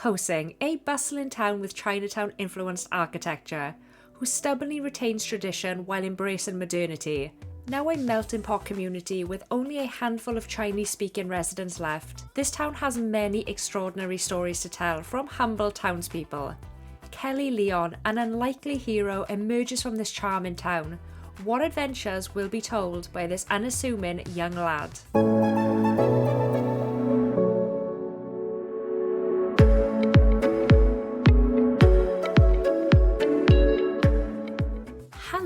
Koh Tsing, a bustling town with Chinatown-influenced architecture, who stubbornly retains tradition while embracing modernity. Now a melting pot community with only a handful of Chinese-speaking residents left, this town has many extraordinary stories to tell from humble townspeople. Kelly Leon, an unlikely hero, emerges from this charming town. What adventures will be told by this unassuming young lad?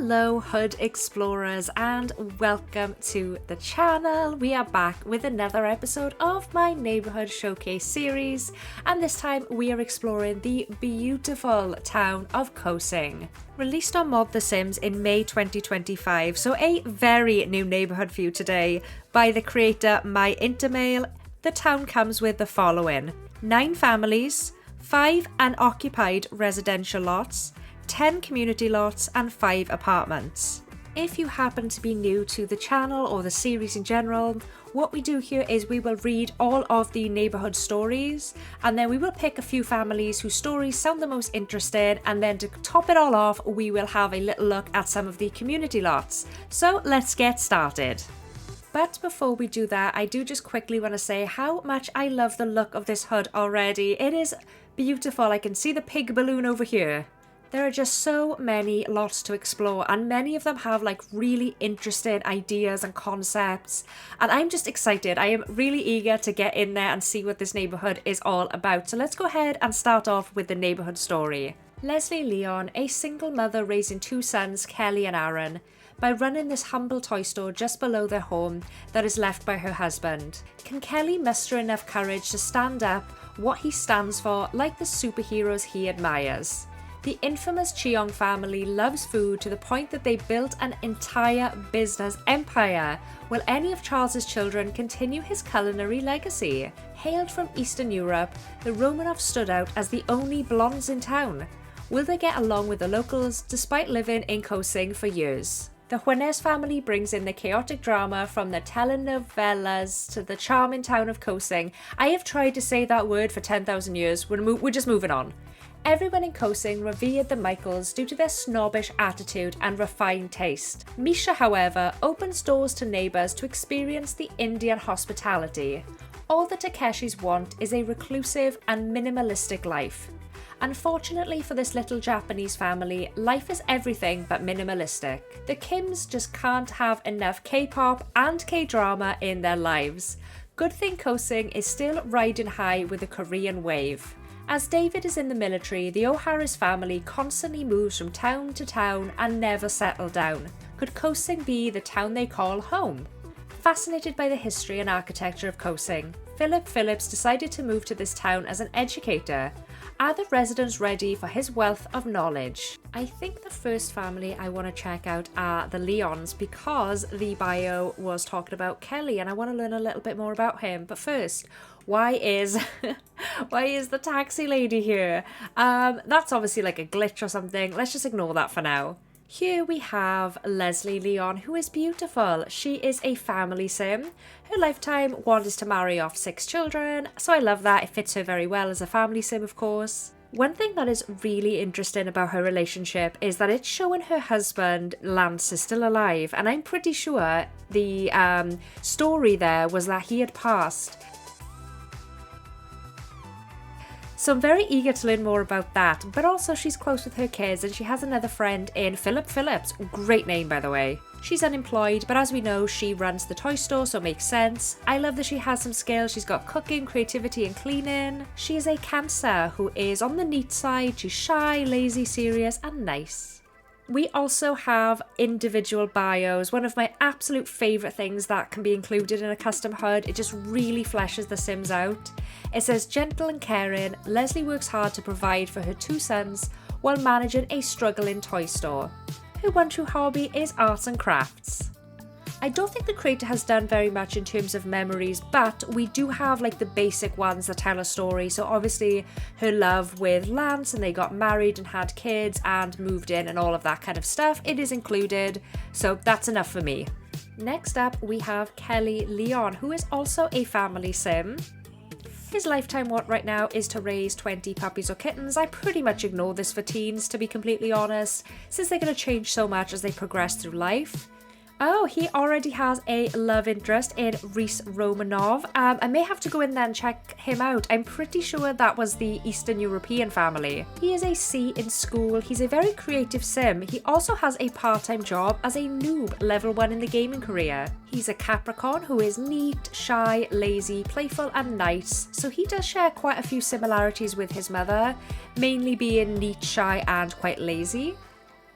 Hello Hood Explorers and welcome to the channel. We are back with another episode of my Neighbourhood Showcase series, and this time we are exploring the beautiful town of Koh Tsing. Released on Mod The Sims in May 2025, so a very new neighbourhood for you today by the creator My Intermail. The town comes with the following: 9 families, 5 unoccupied residential lots, 10 community lots and 5 apartments. If you happen to be new to the channel or the series in general, what we do here is we will read all of the neighbourhood stories, and then we will pick a few families whose stories sound the most interesting, and then to top it all off we will have a little look at some of the community lots. So let's get started. But before we do that, I do just quickly want to say how much I love the look of this HUD already. It is beautiful. I can see the pig balloon over here. There are just so many lots to explore, and many of them have like really interesting ideas and concepts, and I'm just excited. I am really eager to get in there and see what this neighbourhood is all about. So let's go ahead and start off with the neighbourhood story. Leslie Leon, a single mother raising 2 sons, Kelly and Aaron, by running this humble toy store just below their home that is left by her husband. Can Kelly muster enough courage to stand up what he stands for like the superheroes he admires? The infamous Cheong family loves food to the point that they built an entire business empire. Will any of Charles's children continue his culinary legacy? Hailed from Eastern Europe, the Romanovs stood out as the only blondes in town. Will they get along with the locals despite living in Koh Tsing for years? The Juarez family brings in the chaotic drama from the telenovelas to the charming town of Koh Tsing. I have tried to say that word for 10,000 years. We're just moving on. Everyone in Koh Tsing revered the Michaels due to their snobbish attitude and refined taste. Misha, however, opens doors to neighbours to experience the Indian hospitality. All the Takeshis want is a reclusive and minimalistic life. Unfortunately for this little Japanese family, life is everything but minimalistic. The Kims just can't have enough K-pop and K-drama in their lives. Good thing Koh Tsing is still riding high with the Korean wave. As David is in the military, the O'Hara's family constantly moves from town to town and never settle down. Could Koh Tsing be the town they call home? Fascinated by the history and architecture of Koh Tsing, Philip Phillips decided to move to this town as an educator. Are the residents ready for his wealth of knowledge? I think the first family I want to check out are the Leons, because the bio was talking about Kelly and I want to learn a little bit more about him. But first, why is the taxi lady here? That's obviously like a glitch or something. Let's just ignore that for now. Here we have Leslie Leon, who is beautiful. She is a family sim. Her lifetime want is to marry off 6 children, so I love that. It fits her very well as a family sim, of course. One thing that is really interesting about her relationship is that it's showing her husband, Lance, is still alive, and I'm pretty sure the story there was that he had passed. So I'm very eager to learn more about that, but also she's close with her kids and she has another friend in Philip Phillips. Great name, by the way. She's unemployed, but as we know, she runs the toy store, so it makes sense. I love that she has some skills. She's got cooking, creativity and cleaning. She is a Cancer who is on the neat side. She's shy, lazy, serious and nice. We also have individual bios, one of my absolute favourite things that can be included in a custom HUD. It just really fleshes the Sims out. It says, gentle and caring, Leslie works hard to provide for her 2 sons while managing a struggling toy store. Her one true hobby is arts and crafts. I don't think the creator has done very much in terms of memories, but we do have like the basic ones that tell a story. So obviously her love with Lance, and they got married and had kids and moved in and all of that kind of stuff. It is included, so that's enough for me. Next up we have Kelly Leon, who is also a family sim. His lifetime want right now is to raise 20 puppies or kittens. I pretty much ignore this for teens, to be completely honest, since they're going to change so much as they progress through life. Oh, he already has a love interest in Reese Romanov. I may have to go in there and check him out. I'm pretty sure that was the Eastern European family. He is a C in school. He's a very creative sim. He also has a part-time job as a noob level 1 in the gaming career. He's a Capricorn who is neat, shy, lazy, playful and nice. So he does share quite a few similarities with his mother, mainly being neat, shy and quite lazy.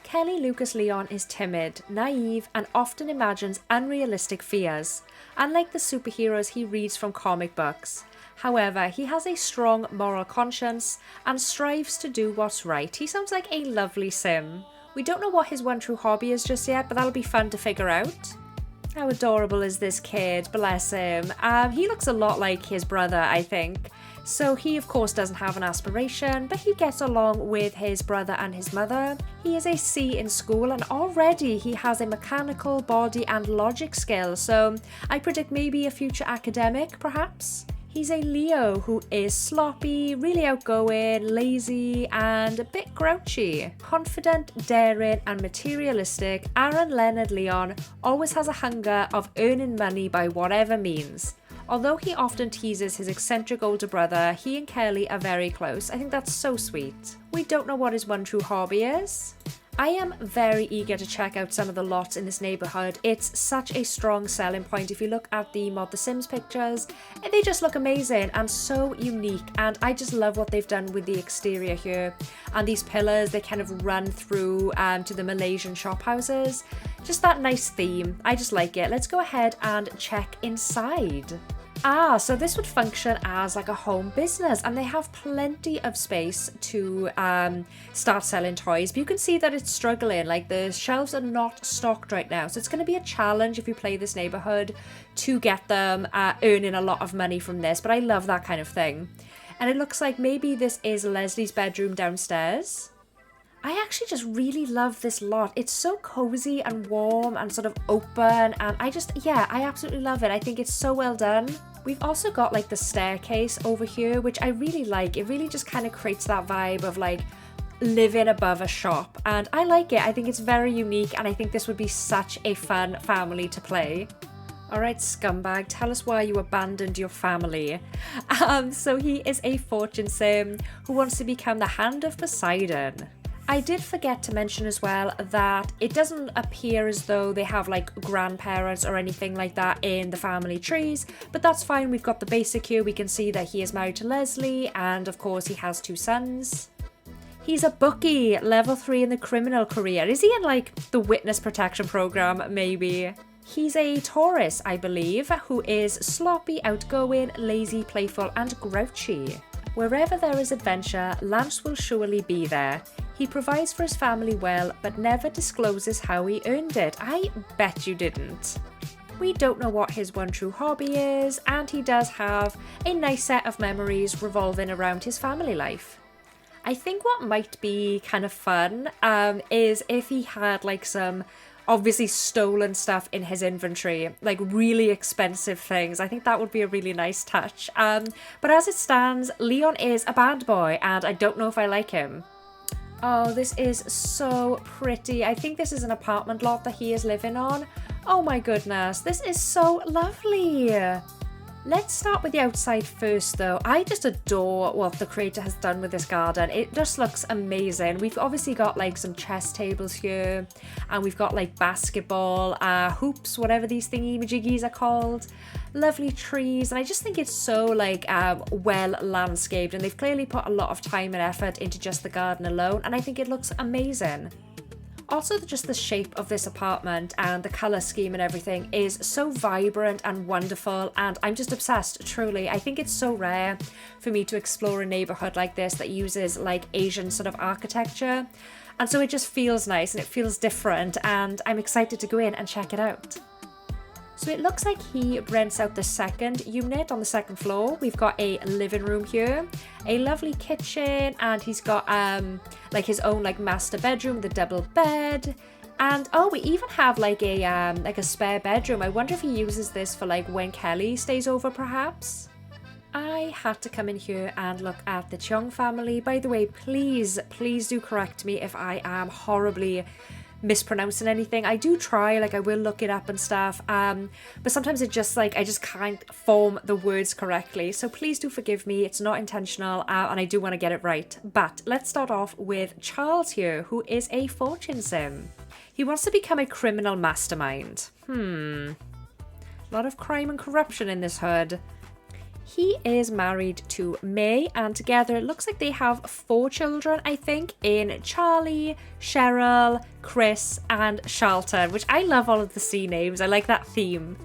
Kelly Lucas Leon is timid, naive, and often imagines unrealistic fears, unlike the superheroes he reads from comic books. However, he has a strong moral conscience and strives to do what's right. He sounds like a lovely sim. We don't know what his one true hobby is just yet, but that'll be fun to figure out. How adorable is this kid? Bless him. He looks a lot like his brother, I think. So he of course doesn't have an aspiration, but he gets along with his brother and his mother. He is a C in school and already he has a mechanical, body and logic skill, so I predict maybe a future academic perhaps. He's a Leo who is sloppy, really outgoing, lazy and a bit grouchy. Confident, daring and materialistic, Aaron Leonard Leon always has a hunger of earning money by whatever means. Although he often teases his eccentric older brother, he and Kelly are very close. I think that's so sweet. We don't know what his one true hobby is. I am very eager to check out some of the lots in this neighbourhood. It's such a strong selling point. If you look at the Mod The Sims pictures, they just look amazing and so unique, and I just love what they've done with the exterior here. And these pillars, they kind of run through to the Malaysian shop houses. Just that nice theme. I just like it. Let's go ahead and check inside. So this would function as like a home business, and they have plenty of space to start selling toys, but you can see that it's struggling. Like the shelves are not stocked right now, so it's going to be a challenge if you play this neighborhood to get them earning a lot of money from this, but I love that kind of thing. And it looks like maybe this is Leslie's bedroom downstairs. I actually just really love this lot. It's so cozy and warm and sort of open, and I absolutely love it. I think it's so well done. We've also got like the staircase over here, which I really like. It really just kind of creates that vibe of like living above a shop, and I like it. I think it's very unique, and I think this would be such a fun family to play. Alright, scumbag, tell us why you abandoned your family. So he is a fortune sim who wants to become the Hand of Poseidon. I did forget to mention as well that it doesn't appear as though they have like grandparents or anything like that in the family trees, but that's fine. We've got the basic here. We can see that he is married to Leslie, and of course he has 2 sons. He's a bookie, level 3 in the criminal career. Is he in like the witness protection program maybe? He's a Taurus, I believe, who is sloppy, outgoing, lazy, playful and grouchy. Wherever there is adventure, Lance will surely be there. He provides for his family well, but never discloses how he earned it. I bet you didn't. We don't know what his one true hobby is, and he does have a nice set of memories revolving around his family life. I think what might be kind of fun is if he had like some obviously stolen stuff in his inventory, like really expensive things. I think that would be a really nice touch. But as it stands, Leon is a bad boy, and I don't know if I like him. Oh, this is so pretty. I think this is an apartment lot that he is living on. Oh my goodness, this is so lovely. Let's start with the outside first though. I just adore what the creator has done with this garden. It just looks amazing. We've obviously got like some chess tables here, and we've got like basketball, hoops, whatever these thingy-majiggies are called. Lovely trees, and I just think it's so like well landscaped, and they've clearly put a lot of time and effort into just the garden alone, and I think it looks amazing. Also, just the shape of this apartment and the colour scheme and everything is so vibrant and wonderful, and I'm just obsessed, truly. I think it's so rare for me to explore a neighbourhood like this that uses like Asian sort of architecture, and so it just feels nice and it feels different, and I'm excited to go in and check it out. So it looks like he rents out the second unit on the second floor. We've got a living room here, a lovely kitchen, and he's got like his own like master bedroom with a double bed. And oh, we even have like a spare bedroom. I wonder if he uses this for like when Kelly stays over perhaps. I had to come in here and look at the Cheong family. By the way, please do correct me if I am horribly mispronouncing anything. I do try, like I will look it up and stuff, but sometimes it just like I just can't form the words correctly, so please do forgive me. It's not intentional, and I do want to get it right. But let's start off with Charles here, who is a fortune sim. He wants to become a criminal mastermind. A lot of crime and corruption in this hood. He is married to May, and together it looks like they have 4 children, I think, in Charlie, Cheryl, Chris, and Charlton, which I love all of the C names. I like that theme.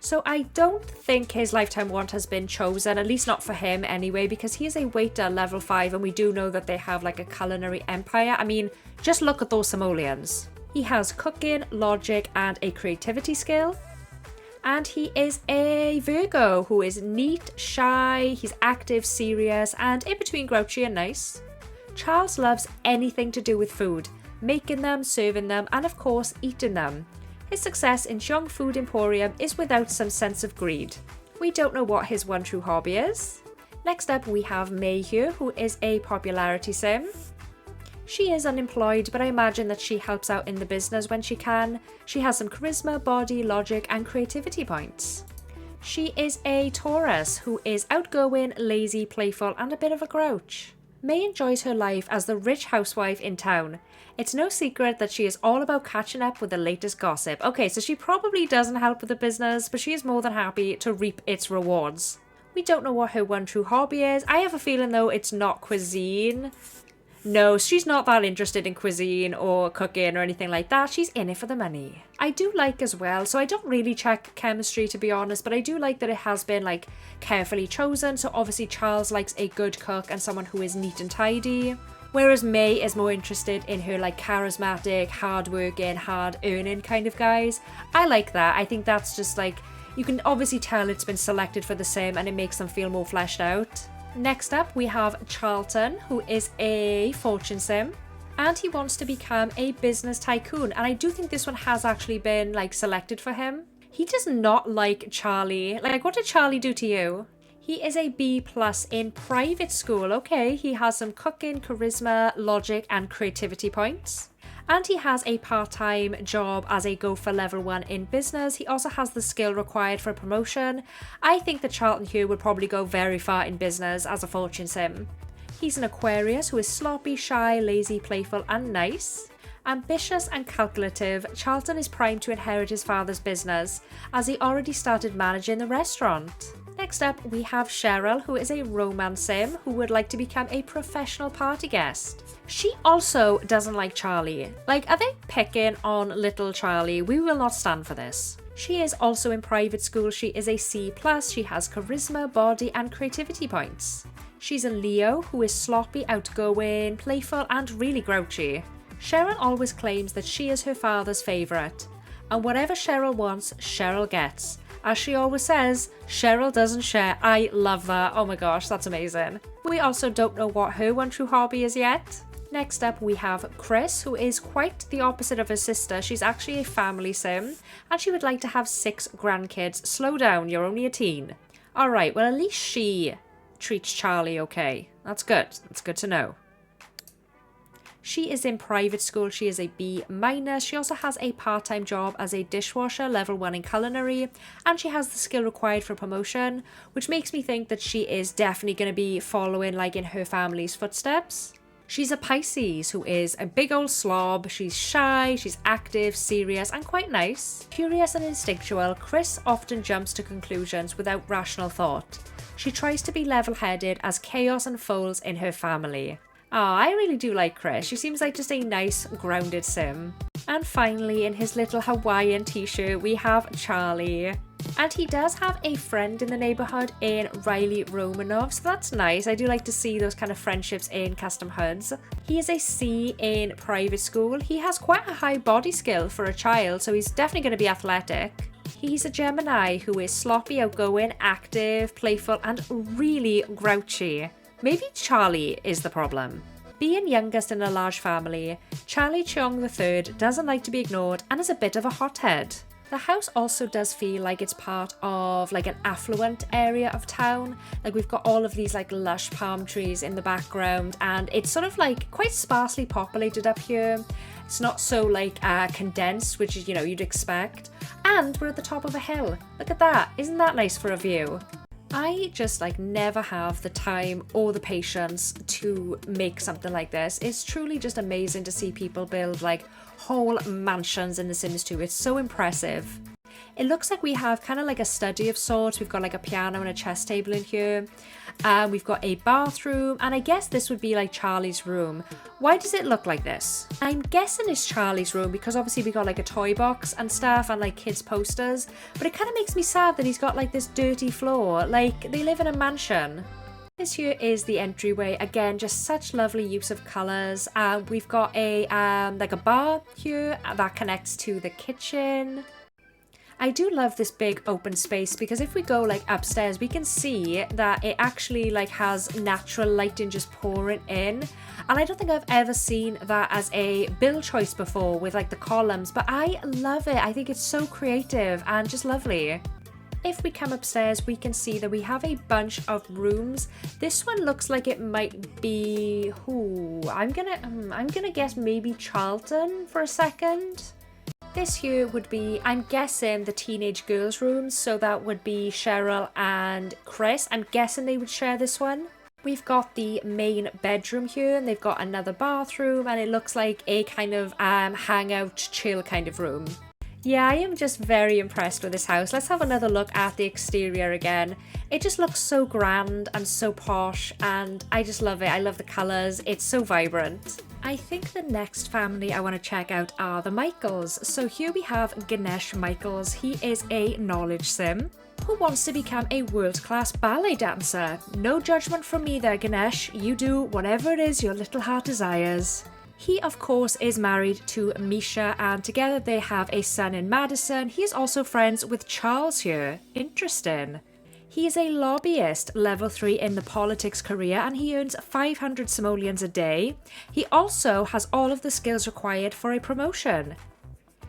So I don't think his lifetime want has been chosen, at least not for him anyway, because he is a waiter level 5, and we do know that they have like a culinary empire. I mean, just look at those simoleons. He has cooking, logic, and a creativity skill. And he is a Virgo who is neat, shy, he's active, serious, and in between grouchy and nice. Charles loves anything to do with food, making them, serving them, and of course eating them. His success in Cheong Food Emporium is without some sense of greed. We don't know what his one true hobby is. Next up we have May here, who is a popularity sim. She is unemployed, but I imagine that she helps out in the business when she can. She has some charisma, body, logic, and creativity points. She is a Taurus who is outgoing, lazy, playful, and a bit of a grouch. May enjoys her life as the rich housewife in town. It's no secret that she is all about catching up with the latest gossip. Okay, so she probably doesn't help with the business, but she is more than happy to reap its rewards. We don't know what her one true hobby is. I have a feeling though it's not cuisine. No, she's not that interested in cuisine or cooking or anything like that. She's in it for the money. I do like as well, so I don't really check chemistry to be honest, but I do like that it has been like carefully chosen. So obviously Charles likes a good cook and someone who is neat and tidy. Whereas May is more interested in her like charismatic, hard-working, hard-earning kind of guys. I like that. I think that's just like, you can obviously tell it's been selected for the sim and it makes them feel more fleshed out. Next up, we have Charlton, who is a fortune sim, and he wants to become a business tycoon. And I do think this one has actually been like selected for him. He does not like Charlie. Like, what did Charlie do to you? He is a B+ in private school. Okay, he has some cooking, charisma, logic, and creativity points. And he has a part-time job as a gopher level 1 in business. He also has the skill required for a promotion. I think that Charlton here would probably go very far in business as a fortune sim. He's an Aquarius who is sloppy, shy, lazy, playful, and nice. Ambitious and calculative, Charlton is primed to inherit his father's business, as he already started managing the restaurant. Next up, we have Cheryl, who is a romance sim who would like to become a professional party guest. She also doesn't like Charlie. Like, are they picking on little Charlie? We will not stand for this. She is also in private school. She is a C+. She has charisma, body, and creativity points. She's a Leo who is sloppy, outgoing, playful, and really grouchy. Cheryl always claims that she is her father's favourite. And whatever Cheryl wants, Cheryl gets. As she always says, Cheryl doesn't share. I love that. Oh my gosh, that's amazing. We also don't know what her one true hobby is yet. Next up, we have Chris, who is quite the opposite of her sister. She's actually a family sim, and she would like to have 6 grandkids. Slow down, you're only a teen. Alright, well at least she treats Charlie okay. That's good. That's good to know. She is in private school. She is a B-. She also has a part-time job as a dishwasher, level 1 in culinary, and she has the skill required for promotion, which makes me think that she is definitely going to be following like in her family's footsteps. She's a Pisces who is a big old slob. She's shy, she's active, serious, and quite nice. Curious and instinctual, Chris often jumps to conclusions without rational thought. She tries to be level-headed as chaos unfolds in her family. I really do like Chris. She seems like just a nice, grounded sim. And finally, in his little Hawaiian t-shirt, we have Charlie. And he does have a friend in the neighbourhood in Riley Romanov, so that's nice. I do like to see those kind of friendships in custom hoods. He is a C in private school. He has quite a high body skill for a child, so he's definitely going to be athletic. He's a Gemini who is sloppy, outgoing, active, playful, and really grouchy. Maybe Charlie is the problem. Being youngest in a large family, Charlie Cheong III doesn't like to be ignored and is a bit of a hothead. The house also does feel like it's part of like an affluent area of town. Like we've got all of these like lush palm trees in the background, and it's sort of like quite sparsely populated up here. It's not so like condensed, which is, you know, you'd expect. And we're at the top of a hill. Look at that. Isn't that nice for a view? I just like never have the time or the patience to make something like this. It's truly just amazing to see people build like whole mansions in The Sims 2. It's so impressive. It looks like we have kind of like a study of sorts. We've got like a piano and a chess table in here. We've got a bathroom, and I guess this would be like Charlie's room. Why does it look like this? I'm guessing it's Charlie's room because obviously we got like a toy box and stuff and like kids posters, but it kind of makes me sad that he's got like this dirty floor. Like they live in a mansion. This here is the entryway. Again, just such lovely use of colours. We've got a like a bar here that connects to the kitchen. I do love this big open space because if we go like upstairs, we can see that it actually like has natural lighting just pouring in. And I don't think I've ever seen that as a build choice before with like the columns, but I love it. I think it's so creative and just lovely. If we come upstairs, we can see that we have a bunch of rooms. This one looks like it might be, I'm gonna guess maybe Charlton for a second. This here would be, I'm guessing, the teenage girls' rooms, so that would be Cheryl and Chris. I'm guessing they would share this one. We've got the main bedroom here, and they've got another bathroom, and it looks like a kind of hangout, chill kind of room. Yeah, I am just very impressed with this house. Let's have another look at the exterior again. It just looks so grand and so posh, and I just love it. I love the colours. It's so vibrant. I think the next family I want to check out are the Michaels. So here we have Ganesh Michaels. He is a knowledge sim who wants to become a world-class ballet dancer. No judgment from me there, Ganesh. You do whatever it is your little heart desires. He, of course, is married to Misha, and together they have a son in Madison. He is also friends with Charles here. Interesting. He is a lobbyist, level 3 in the politics career, and he earns 500 simoleons a day. He also has all of the skills required for a promotion.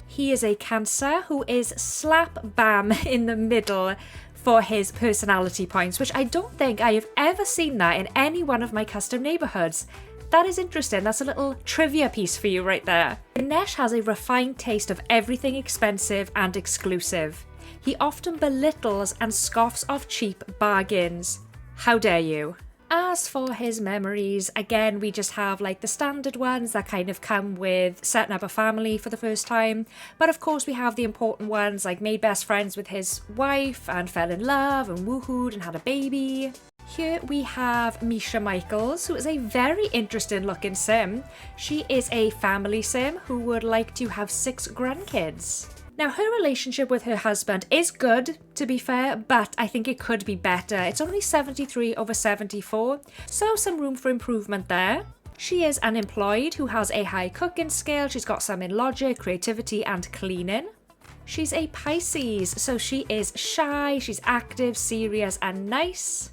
He is a Cancer who is slap bam in the middle for his personality points, which I don't think I have ever seen that in any one of my custom neighbourhoods. That is interesting. That's a little trivia piece for you right there. Ganesh has a refined taste of everything expensive and exclusive. He often belittles and scoffs off cheap bargains. How dare you? As for his memories, again, we just have like the standard ones that kind of come with setting up a family for the first time. But of course we have the important ones like made best friends with his wife and fell in love and woohooed and had a baby. Here we have Misha Michaels, who is a very interesting looking sim. She is a family sim who would like to have 6 grandkids. Now, her relationship with her husband is good, to be fair, but I think it could be better. It's only 73/74, so some room for improvement there. She is unemployed who has a high cooking skill. She's got some in logic, creativity, and cleaning. She's a Pisces, so she is shy, she's active, serious, and nice.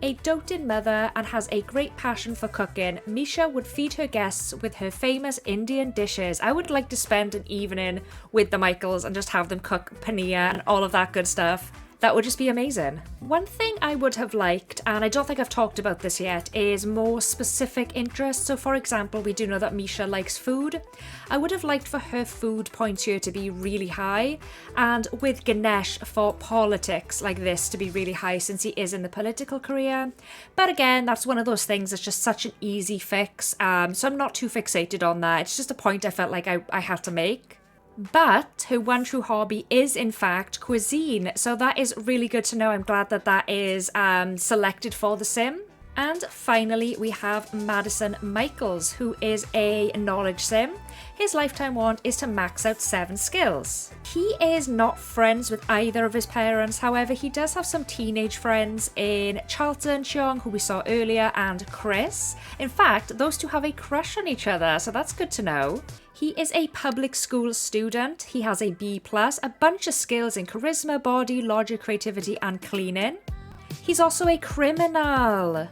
A doting mother and has a great passion for cooking, Misha would feed her guests with her famous Indian dishes. I would like to spend an evening with the Michaels and just have them cook paneer and all of that good stuff. That would just be amazing. One thing I would have liked, and I don't think I've talked about this yet, is more specific interests. So for example, we do know that Misha likes food. I would have liked for her food points here to be really high, and with Ganesh for politics like this to be really high since he is in the political career. But again, that's one of those things that's just such an easy fix, so I'm not too fixated on that. It's just a point I felt like I had to make. But her one true hobby is in fact cuisine, so that is really good to know. I'm glad that that is selected for the sim. And finally we have Madison Michaels, who is a knowledge sim. His lifetime want is to max out 7 skills. He is not friends with either of his parents, however he does have some teenage friends in Charlton, Cheong, who we saw earlier, and Chris. In fact, those two have a crush on each other, so that's good to know. He is a public school student. He has a B+, a bunch of skills in charisma, body, logic, creativity, and cleaning. He's also a criminal.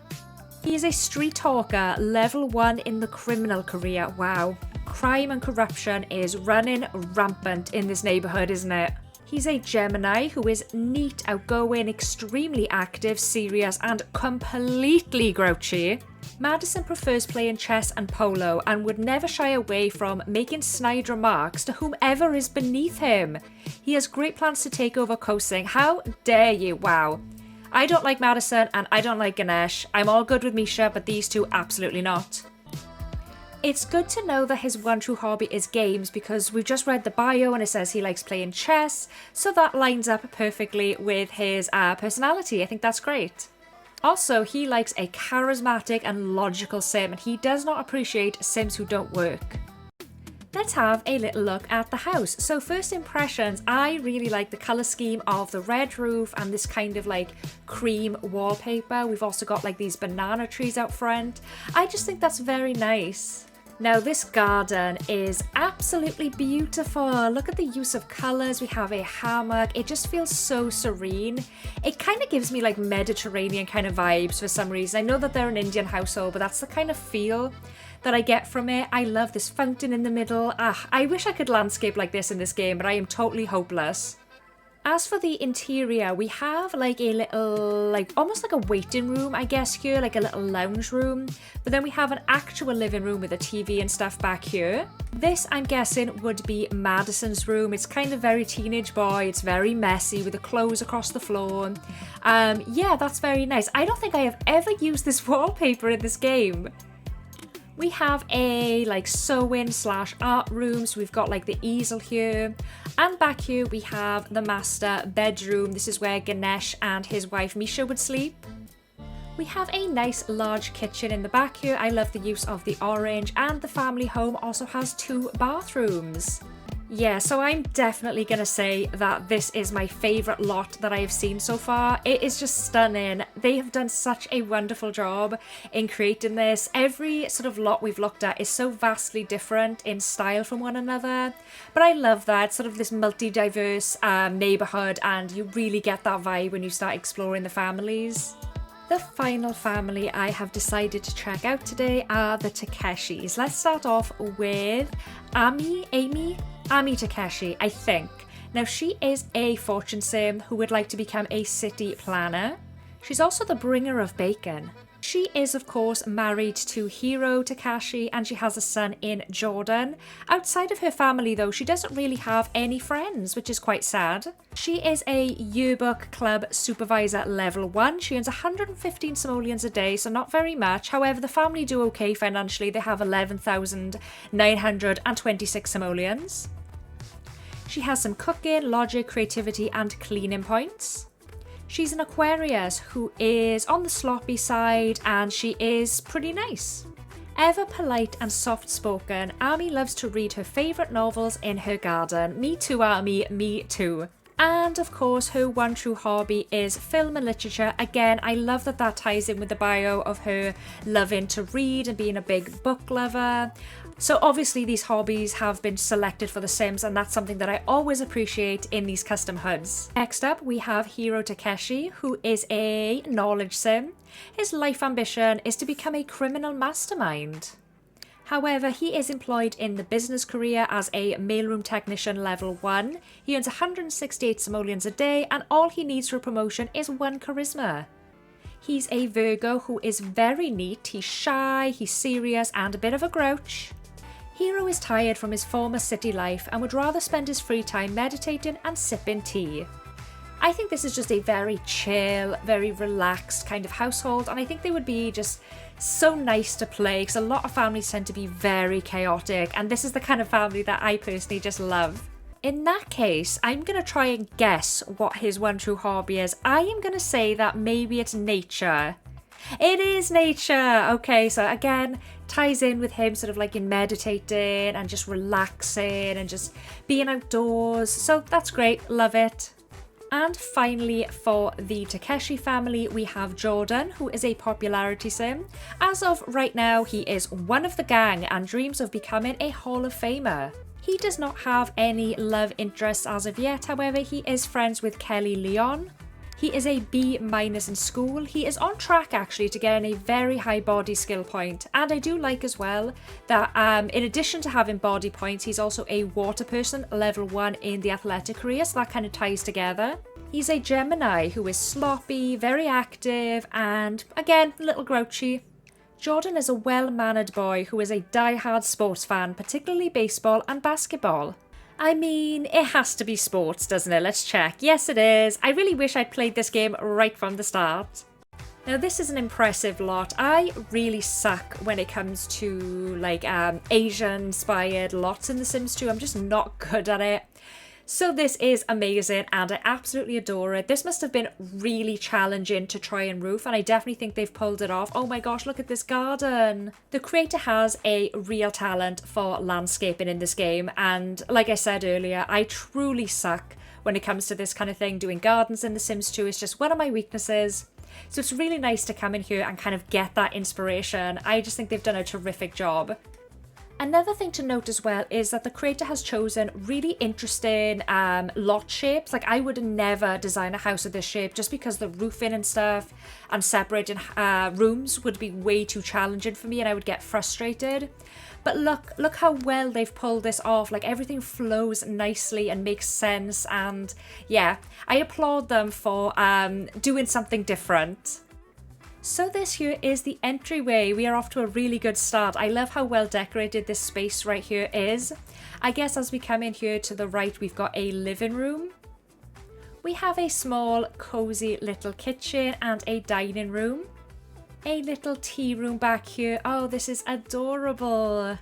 He is a street hawker, level 1 in the criminal career. Wow. Crime and corruption is running rampant in this neighbourhood, isn't it? He's a Gemini who is neat, outgoing, extremely active, serious, and completely grouchy. Madison prefers playing chess and polo and would never shy away from making snide remarks to whomever is beneath him. He has great plans to take over Koh Tsing. How dare you? Wow. I don't like Madison and I don't like Ganesh. I'm all good with Misha, but these two absolutely not. It's good to know that his one true hobby is games because we've just read the bio and it says he likes playing chess, so that lines up perfectly with his personality. I think that's great. Also, he likes a charismatic and logical sim, and he does not appreciate sims who don't work. Let's have a little look at the house. So first impressions, I really like the colour scheme of the red roof and this kind of like cream wallpaper. We've also got like these banana trees out front. I just think that's very nice. Now this garden is absolutely beautiful. Look at the use of colours. We have a hammock. It just feels so serene. It kind of gives me like Mediterranean kind of vibes for some reason. I know that they're an Indian household, but that's the kind of feel that I get from it. I love this fountain in the middle. I wish I could landscape like this in this game, but I am totally hopeless. As for the interior, we have like a little, like almost like a waiting room, I guess here, like a little lounge room. But then we have an actual living room with a TV and stuff back here. This, I'm guessing, would be Madison's room. It's kind of very teenage boy. It's very messy with the clothes across the floor. Yeah, that's very nice. I don't think I have ever used this wallpaper in this game. We have a like sewing / art room, so we've got like the easel here, and back here we have the master bedroom. This is where Ganesh and his wife Misha would sleep. We have a nice large kitchen in the back here. I love the use of the orange, and the family home also has 2 bathrooms. Yeah, so I'm definitely going to say that this is my favourite lot that I have seen so far. It is just stunning. They have done such a wonderful job in creating this. Every sort of lot we've looked at is so vastly different in style from one another. But I love that, sort of this multi-diverse neighbourhood, and you really get that vibe when you start exploring the families. The final family I have decided to check out today are the Takeshis. Let's start off with Ami Takeshi, I think. Now she is a fortune sim who would like to become a city planner. She's also the bringer of bacon. She is of course married to Hiro Takashi and she has a son in Jordan. Outside of her family though, she doesn't really have any friends, which is quite sad. She is a yearbook club supervisor level 1. She earns 115 simoleons a day, so not very much. However, the family do okay financially. They have 11,926 simoleons. She has some cooking, logic, creativity and cleaning points. She's an Aquarius who is on the sloppy side and she is pretty nice. Ever polite and soft-spoken, Ami loves to read her favourite novels in her garden. Me too, Ami, me too. And of course, her one true hobby is film and literature. Again, I love that that ties in with the bio of her loving to read and being a big book lover. So obviously these hobbies have been selected for the Sims, and that's something that I always appreciate in these custom HUDs. Next up, we have Hiro Takeshi, who is a knowledge sim. His life ambition is to become a criminal mastermind. However, he is employed in the business career as a mailroom technician level 1. He earns 168 simoleons a day, and all he needs for a promotion is 1 charisma. He's a Virgo who is very neat. He's shy, he's serious, and a bit of a grouch. Hiro is tired from his former city life and would rather spend his free time meditating and sipping tea. I think this is just a very chill, very relaxed kind of household, and I think they would be just so nice to play because a lot of families tend to be very chaotic, and this is the kind of family that I personally just love. In that case, I'm going to try and guess what his one true hobby is. I am going to say that maybe it's nature. It is nature! Okay, so again, ties in with him sort of like in meditating and just relaxing and just being outdoors. So that's great, love it. And finally, for the Takeshi family, we have Jordan, who is a popularity sim. As of right now, he is one of the gang and dreams of becoming a Hall of Famer. He does not have any love interests as of yet, however, he is friends with Kelly Leon. He is a B- in school. He is on track actually to getting a very high body skill point. And I do like as well that in addition to having body points, he's also a water person, level 1 in the athletic career. So that kind of ties together. He's a Gemini who is sloppy, very active, and again, a little grouchy. Jordan is a well-mannered boy who is a die-hard sports fan, particularly baseball and basketball. I mean, it has to be sports, doesn't it? Let's check. Yes, it is. I really wish I'd played this game right from the start. Now, this is an impressive lot. I really suck when it comes to, like, Asian-inspired lots in The Sims 2. I'm just not good at it. So this is amazing and I absolutely adore it. This must have been really challenging to try and roof, and I definitely think they've pulled it off. Oh my gosh, look at this garden. The creator has a real talent for landscaping in this game, and like I said earlier, I truly suck when it comes to this kind of thing. Doing gardens in The Sims 2 is just one of my weaknesses. So it's really nice to come in here and kind of get that inspiration. I just think they've done a terrific job. Another thing to note as well is that the creator has chosen really interesting lot shapes. Like, I would never design a house of this shape just because the roofing and stuff and separating rooms would be way too challenging for me and I would get frustrated. But look how well they've pulled this off. Like, everything flows nicely and makes sense, and yeah, I applaud them for doing something different. So this here is the entryway. We are off to a really good start. I love how well decorated this space right here is. I guess as we come in here to the right, we've got a living room. We have a small, cozy little kitchen and a dining room. A little tea room back here. Oh, this is adorable.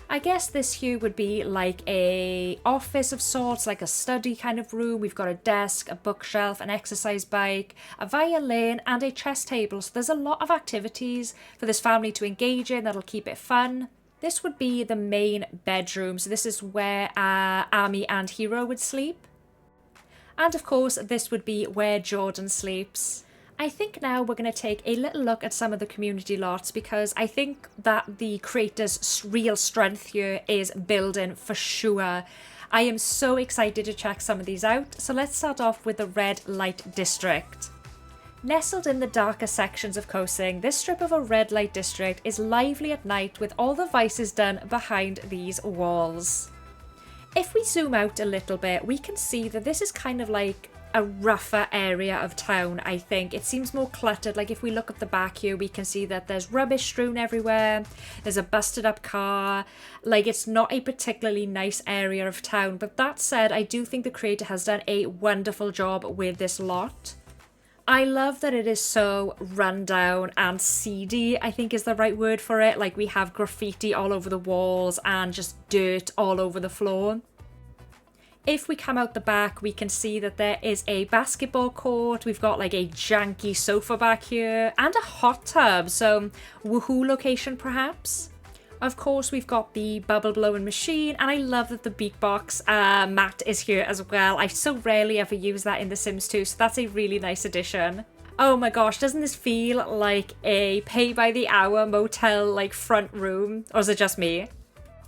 I guess this here would be like a office of sorts, like a study kind of room. We've got a desk, a bookshelf, an exercise bike, a violin, and a chess table. So there's a lot of activities for this family to engage in that'll keep it fun. This would be the main bedroom. So this is where Ami and Hero would sleep. And of course, this would be where Jordan sleeps. I think now we're going to take a little look at some of the community lots, because I think that the creator's real strength here is building for sure. I am so excited to check some of these out. So let's start off with the red light district. Nestled in the darker sections of Koh Tsing, this strip of a red light district is lively at night with all the vices done behind these walls. If we zoom out a little bit, we can see that this is kind of like a rougher area of town. I think it seems more cluttered. Like, if we look at the back here, we can see that there's rubbish strewn everywhere. There's a busted up car. Like, it's not a particularly nice area of town. But that said, I do think the creator has done a wonderful job with this lot. I love that it is so rundown and seedy, I think is the right word for it. Like, we have graffiti all over the walls and just dirt all over the floor. If we come out the back, we can see that there is a basketball court. We've got like a janky sofa back here and a hot tub. So, woohoo location perhaps. Of course, we've got the bubble blowing machine, and I love that the beatbox mat is here as well. I so rarely ever use that in The Sims 2, so that's a really nice addition. Oh my gosh, doesn't this feel like a pay-by-the-hour motel like front room? Or is it just me?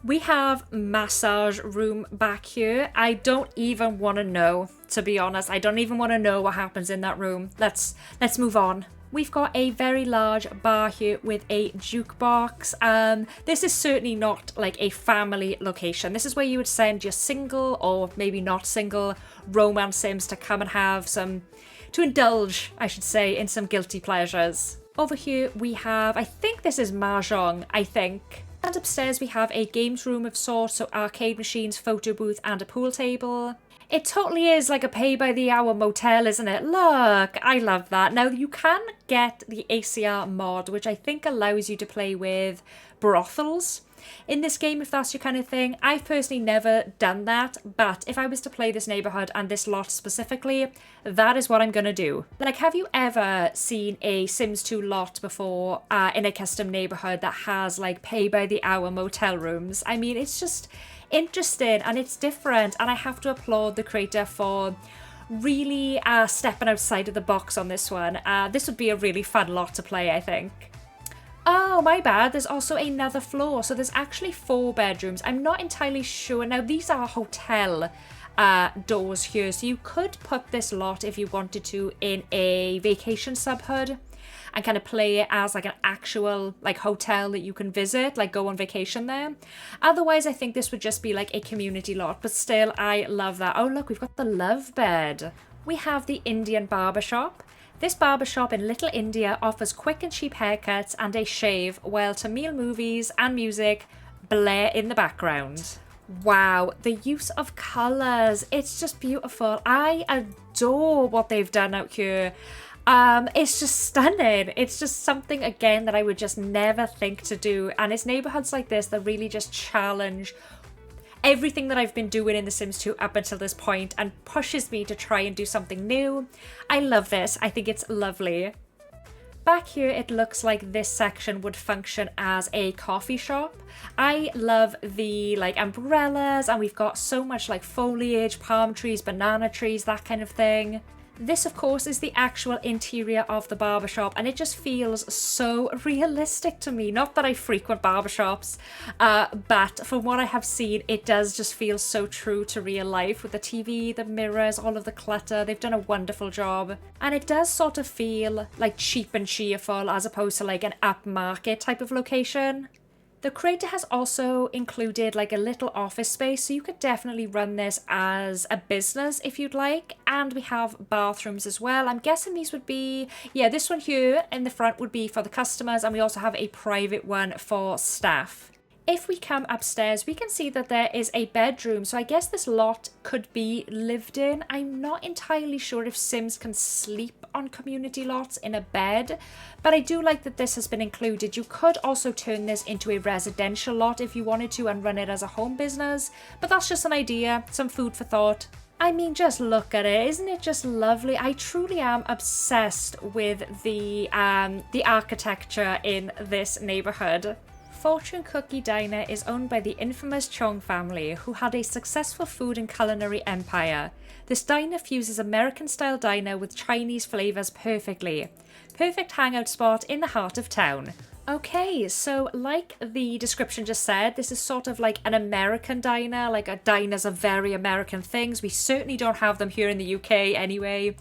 We have massage room back here. I don't even want to know, to be honest. I don't even want to know what happens in that room. Let's move on. We've got a very large bar here with a jukebox. This is certainly not like a family location. This is where you would send your single, or maybe not single, romance sims to come and have some, to indulge, I should say, in some guilty pleasures. Over here we have, I think this is mahjong, I think. And upstairs we have a games room of sorts, so arcade machines, photo booth, and a pool table. It totally is like a pay-by-the-hour motel, isn't it? Look, I love that. Now, you can get the ACR mod, which I think allows you to play with brothels in this game, if that's your kind of thing. I've personally never done that, but if I was to play this neighbourhood and this lot specifically, that is what I'm going to do. Like, have you ever seen a Sims 2 lot before in a custom neighbourhood that has, like, pay-by-the-hour motel rooms? I mean, it's just interesting and it's different, and I have to applaud the creator for really stepping outside of the box on this one. This would be a really fun lot to play, I think. Oh, my bad. There's also another floor. So there's actually 4 bedrooms. I'm not entirely sure. Now, these are hotel doors here. So you could put this lot, if you wanted to, in a vacation subhood and kind of play it as like an actual like hotel that you can visit, like go on vacation there. Otherwise, I think this would just be like a community lot, but still, I love that. Oh, look, we've got the love bed. We have the Indian barbershop. This barbershop in Little India offers quick and cheap haircuts and a shave, while Tamil movies and music blare in the background. Wow, the use of colours, it's just beautiful. I adore what they've done out here. It's just stunning. It's just something, again, that I would just never think to do. And it's neighbourhoods like this that really just challenge everything that I've been doing in The Sims 2 up until this point and pushes me to try and do something new. I love this. I think it's lovely. Back here, it looks like this section would function as a coffee shop. I love the like umbrellas, and we've got so much like foliage, palm trees, banana trees, that kind of thing. This, of course, is the actual interior of the barbershop, and it just feels so realistic to me. Not that I frequent barbershops, but from what I have seen, it does just feel so true to real life with the TV, the mirrors, all of the clutter. They've done a wonderful job. And it does sort of feel like cheap and cheerful as opposed to like an upmarket type of location. The creator has also included like a little office space, so you could definitely run this as a business if you'd like. And we have bathrooms as well. I'm guessing these would be, yeah, this one here in the front would be for the customers, and we also have a private one for staff. If we come upstairs, we can see that there is a bedroom, so I guess this lot could be lived in. I'm not entirely sure if Sims can sleep on community lots in a bed, but I do like that this has been included. You could also turn this into a residential lot if you wanted to and run it as a home business, but that's just an idea, some food for thought. I mean, just look at it. Isn't it just lovely? I truly am obsessed with the architecture in this neighborhood. Fortune Cookie Diner is owned by the infamous Chong family, who had a successful food and culinary empire. This diner fuses American-style diner with Chinese flavours perfectly. Perfect hangout spot in the heart of town. Okay, so like the description just said, this is sort of like an American diner, like a diners are very American things. We certainly don't have them here in the UK anyway.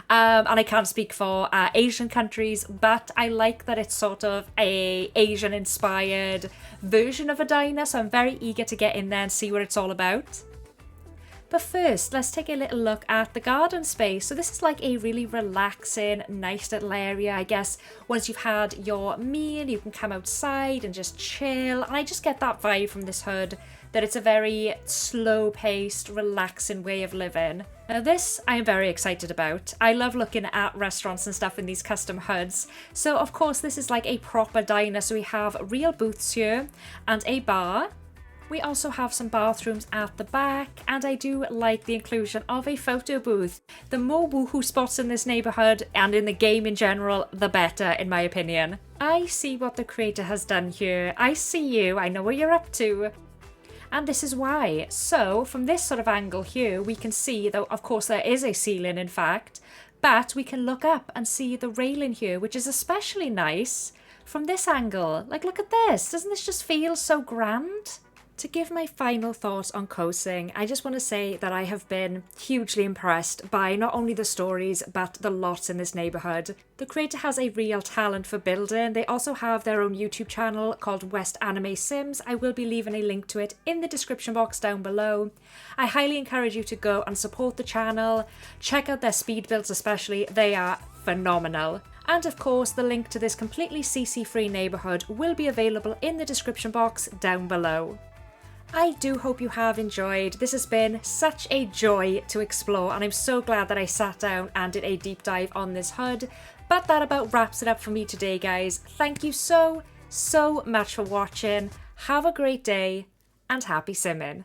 And I can't speak for Asian countries, but I like that it's sort of a Asian inspired version of a diner. So I'm very eager to get in there and see what it's all about. But first, let's take a little look at the garden space. So this is like a really relaxing, nice little area. I guess once you've had your meal, you can come outside and just chill. And I just get that vibe from this HUD, that it's a very slow-paced, relaxing way of living. Now this, I am very excited about. I love looking at restaurants and stuff in these custom HUDs. So of course, this is like a proper diner. So we have real booths here and a bar. We also have some bathrooms at the back, and I do like the inclusion of a photo booth. The more woohoo spots in this neighbourhood, and in the game in general, the better, in my opinion. I see what the creator has done here. I see you, I know what you're up to. And this is why. So, from this sort of angle here, we can see, though of course there is a ceiling in fact, but we can look up and see the railing here, which is especially nice from this angle. Like, look at this. Doesn't this just feel so grand? To give my final thoughts on Koh Tsing, I just want to say that I have been hugely impressed by not only the stories, but the lots in this neighbourhood. The creator has a real talent for building. They also have their own YouTube channel called West Anime Sims. I will be leaving a link to it in the description box down below. I highly encourage you to go and support the channel. Check out their speed builds especially, they are phenomenal. And of course, the link to this completely CC-free neighbourhood will be available in the description box down below. I do hope you have enjoyed. This has been such a joy to explore, and I'm so glad that I sat down and did a deep dive on this HUD. But that about wraps it up for me today, guys. Thank you so much for watching. Have a great day, and happy simming.